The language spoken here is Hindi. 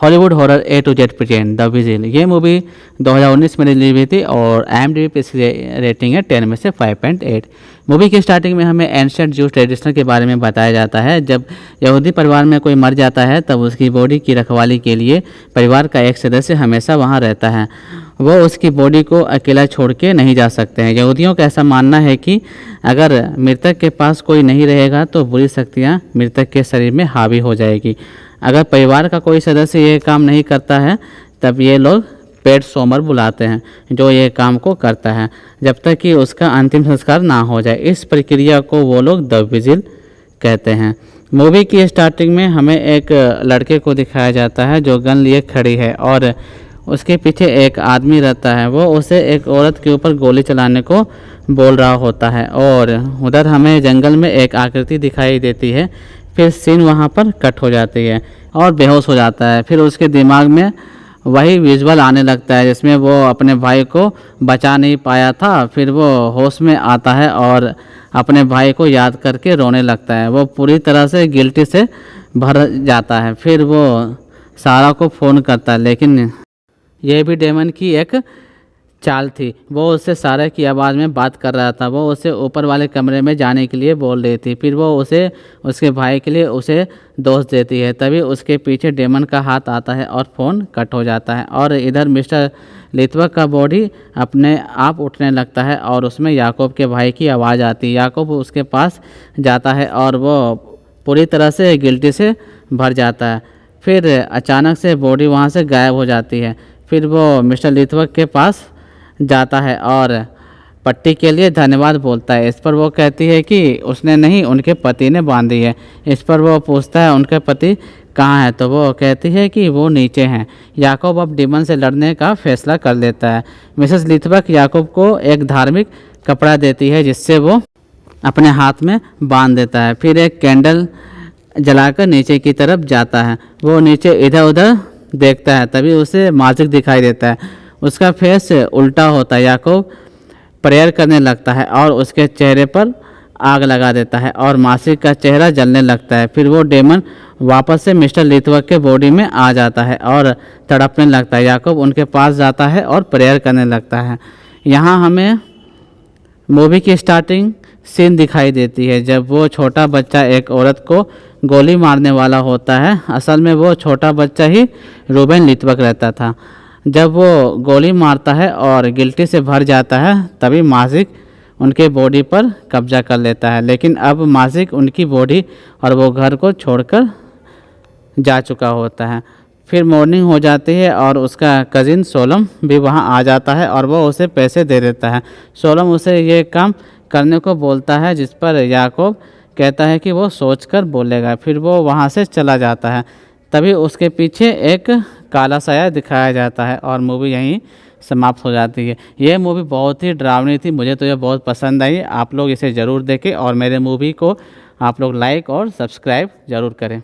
Hollywood horror A to Z present the Vigil. ये मूवी 2019 में रिलीज हुई थी और IMDb पे इसकी रेटिंग है 10 में से 5.8। मूवी की स्टार्टिंग में हमें एंशिएंट ज्यूज ट्रेडिशन के बारे में बताया जाता है। जब यहूदी परिवार में कोई मर जाता है तब उसकी बॉडी की रखवाली के लिए परिवार का एक सदस्य हमेशा वहाँ रहता है। वो उसकी बॉडी को अकेला छोड़ के नहीं जा सकते हैं। यहूदियों का ऐसा मानना है कि अगर मृतक के पास कोई नहीं रहेगा तो बुरी शक्तियाँ मृतक के शरीर में हावी हो जाएगी। अगर परिवार का कोई सदस्य ये काम नहीं करता है तब ये लोग पेट सोमर बुलाते हैं जो ये काम को करता है जब तक कि उसका अंतिम संस्कार ना हो जाए। इस प्रक्रिया को वो लोग द विजिल कहते हैं। मूवी की स्टार्टिंग में हमें एक लड़के को दिखाया जाता है जो गन लिए खड़ी है और उसके पीछे एक आदमी रहता है। वो उसे एक औरत के ऊपर गोली चलाने को बोल रहा होता है और उधर हमें जंगल में एक आकृति दिखाई देती है। फिर सीन वहाँ पर कट हो जाती है और बेहोश हो जाता है। फिर उसके दिमाग में वही विजुअल आने लगता है जिसमें वो अपने भाई को बचा नहीं पाया था। फिर वो होश में आता है और अपने भाई को याद करके रोने लगता है। वो पूरी तरह से गिल्टी से भर जाता है। फिर वो सारा को फ़ोन करता है लेकिन यह भी डेमन की एक चाल थी। वो उससे सारा की आवाज़ में बात कर रहा था। वो उसे ऊपर वाले कमरे में जाने के लिए बोल रही थी। फिर वो उसे उसके भाई के लिए उसे दोष देती है। तभी उसके पीछे डेमन का हाथ आता है और फ़ोन कट हो जाता है और इधर मिस्टर लिथवक का बॉडी अपने आप उठने लगता है और उसमें याकूब के भाई की आवाज़ आती है। याकूब उसके पास जाता है और वो पूरी तरह से गिल्टी से भर जाता है। फिर अचानक से बॉडी वहाँ से गायब हो जाती है। फिर वो मिस्टर लिथवक के पास जाता है और पट्टी के लिए धन्यवाद बोलता है। इस पर वो कहती है कि उसने नहीं, उनके पति ने बांधी है। इस पर वो पूछता है उनके पति कहाँ है तो वो कहती है कि वो नीचे हैं। याकूब अब डेमन से लड़ने का फैसला कर लेता है। मिसेस लिथवक याकूब को एक धार्मिक कपड़ा देती है जिससे वो अपने हाथ में बांध देता है। फिर एक कैंडल जलाकर नीचे की तरफ जाता है। वो नीचे इधर उधर देखता है तभी उसे माजिक दिखाई देता है। उसका फेस उल्टा होता है। याकूब प्रेयर करने लगता है और उसके चेहरे पर आग लगा देता है और मासिक का चेहरा जलने लगता है। फिर वो डेमन वापस से मिस्टर लिथवक के बॉडी में आ जाता है और तड़पने लगता है। याकूब उनके पास जाता है और प्रेयर करने लगता है। यहाँ हमें मूवी की स्टार्टिंग सीन दिखाई देती है जब वो छोटा बच्चा एक औरत को गोली मारने वाला होता है। असल में वो छोटा बच्चा ही रूबेन लिथवक रहता था। जब वो गोली मारता है और गिल्टी से भर जाता है तभी माजिक उनके बॉडी पर कब्जा कर लेता है। लेकिन अब माजिक उनकी बॉडी और वो घर को छोड़कर जा चुका होता है। फिर मॉर्निंग हो जाती है और उसका कज़िन सोलम भी वहाँ आ जाता है और वो उसे पैसे दे देता है। सोलम उसे ये काम करने को बोलता है जिस पर याकूब कहता है कि वो सोचकर बोलेगा। फिर वो वहाँ से चला जाता है। तभी उसके पीछे एक काला साया दिखाया जाता है और मूवी यहीं समाप्त हो जाती है। ये मूवी बहुत ही डरावनी थी। मुझे तो ये बहुत पसंद आई। आप लोग इसे ज़रूर देखें और मेरे मूवी को आप लोग लाइक और सब्सक्राइब ज़रूर करें।